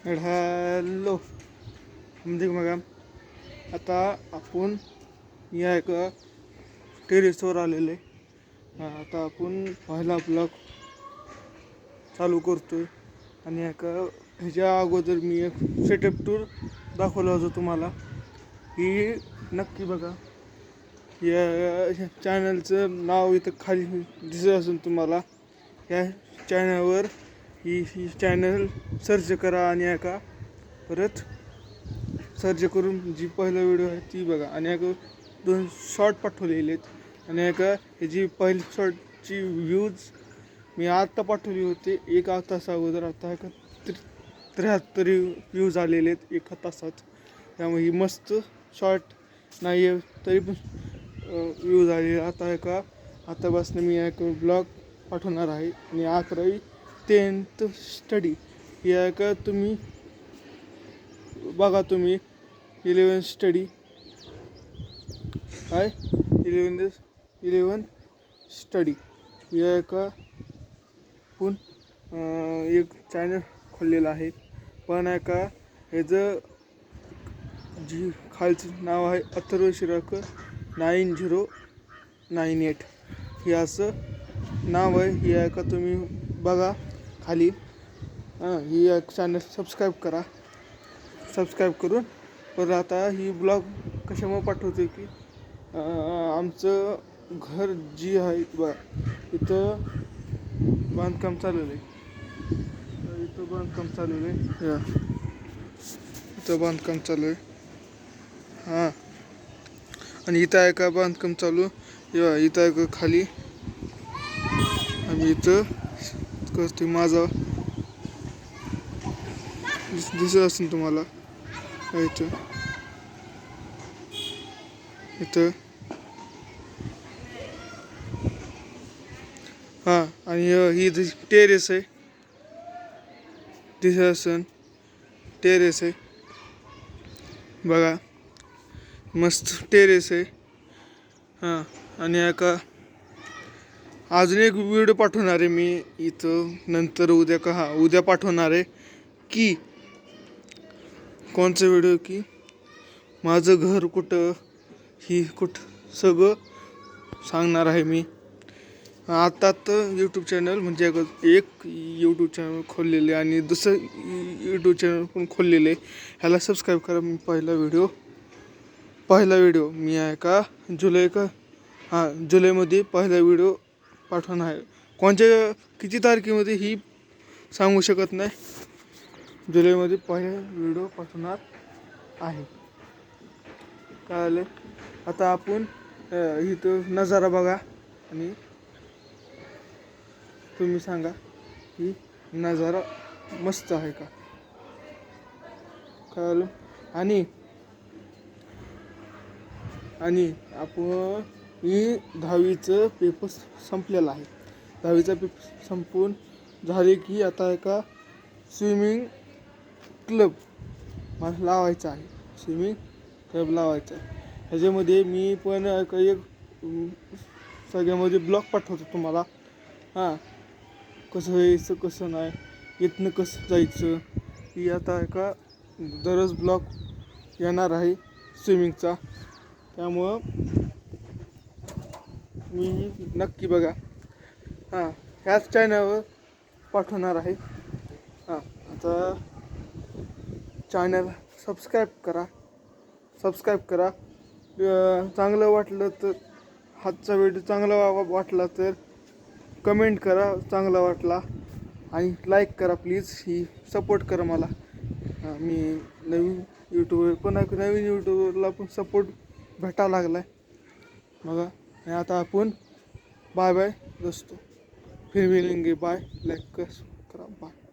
Hello म्हणजे बघा आता आपण या एका टेरेसवर आलेले. आता आपण पहिला ब्लॉग चालू करतोय आणि ह्याच्या अगोदर मी एक सेटअप टूर दाखवला होता तुम्हाला. ही नक्की बघा. या चॅनलचं नाव इथं खाली दिसत असेल तुम्हाला. या चॅनलवर ही चॅनल सर्च करा आणि परत सर्च करून जी पहिला व्हिडिओ आहे ती बघा. आणि 2 शॉर्ट पाठवलेले आहेत आणि ह्याची पहिली शॉर्टची व्ह्यूज मी आत्ता पाठवली होती 1 तास अगोदर. आता 73 व्ह्यूज आलेले आहेत 1 तासात. त्यामुळे ही मस्त शॉर्ट नाही आहे तरी पण व्ह्यूज आलेले. आतापासून मी ब्लॉग पाठवणार आहे. आणि 11वी 10th स्टडी या तुम्ही बघा. तुम्ही 11th स्टडी आहे 11 स्टडी या पण एक चॅनल खोललेलं आहे. पण ह्याचं जी खालचं नाव आहे अथर्व शिराळकर 9098 हे असं नाव आहे. ही तुम्ही बघा खाली. ही चॅनल सबस्क्राईब करा. सबस्क्राईब करून परत आता ही ब्लॉग कशामुळे पाठवते की आमचं घर जी आहे बघा इथं बांधकाम चाललेलं आहे. इथं बांधकाम चाललेलं आहे. इथं बांधकाम चालू आहे. आणि इथं बांधकाम चालू इथं खाली आम्ही इथं करते. माझा दिसत असेल तुम्हाला इथं आणि ही टेरेस आहे. दिसत असेल टेरेस आहे बघा. मस्त टेरेस आहे. आणि अजून एक व्हिडिओ पाठवणार आहे मी इथं नंतर उद्या उद्या पाठवणार आहे की कोणचं व्हिडिओ की माझं घर कुठं सगळं सांगणार आहे मी. आता यूट्यूब चॅनल म्हणजे एक यूट्यूब चॅनल खोललेले आणि दुसरं यूट्यूब चॅनल पण खोललेले. ह्याला सबस्क्राईब करा. मी पहिला व्हिडिओ मी जुलैमध्ये पहिला व्हिडिओ पाठवणार आहे. कोणत्या किती तारखेमध्ये ही सांगू शकत नाही. जुलैमध्ये पहिला व्हिडिओ पाठवणार आहे. कळलं. आता आपण इथं नजारा बघा आणि तुम्ही सांगा की नजारा मस्त आहे का. कळलं. आणि आपण ही 10वीचं पेपर संपलेला आहे. 10वीचा पेपर संपून झाले की आता स्विमिंग क्लब मला लावायचा आहे. स्विमिंग क्लब लावायचा आहे. ह्याच्यामध्ये मी पण एक सगळ्यामध्ये ब्लॉग पाठवतो तुम्हाला. कसं यायचं कसं नाही इथनं कसं जायचं ही आता दररोज ब्लॉग येणार आहे स्विमिंगचा. त्यामुळं मी नक्की बघा. ह्याच चॅनलवर पाठवणार आहे. आता चॅनल सबस्क्राईब करा. चांगलं वाटलं तर हातचा व्हिडिओ चांगला वाटला तर कमेंट करा चांगला वाटला आणि लाईक करा प्लीज. ही सपोर्ट करा मला. मी नवीन यूट्यूबरला पण सपोर्ट भेटायला लागला आहे बघा. आणि आता आपण बाय दोस्तो फिर मिलेंगे. बाय. लाईक करा. बाय.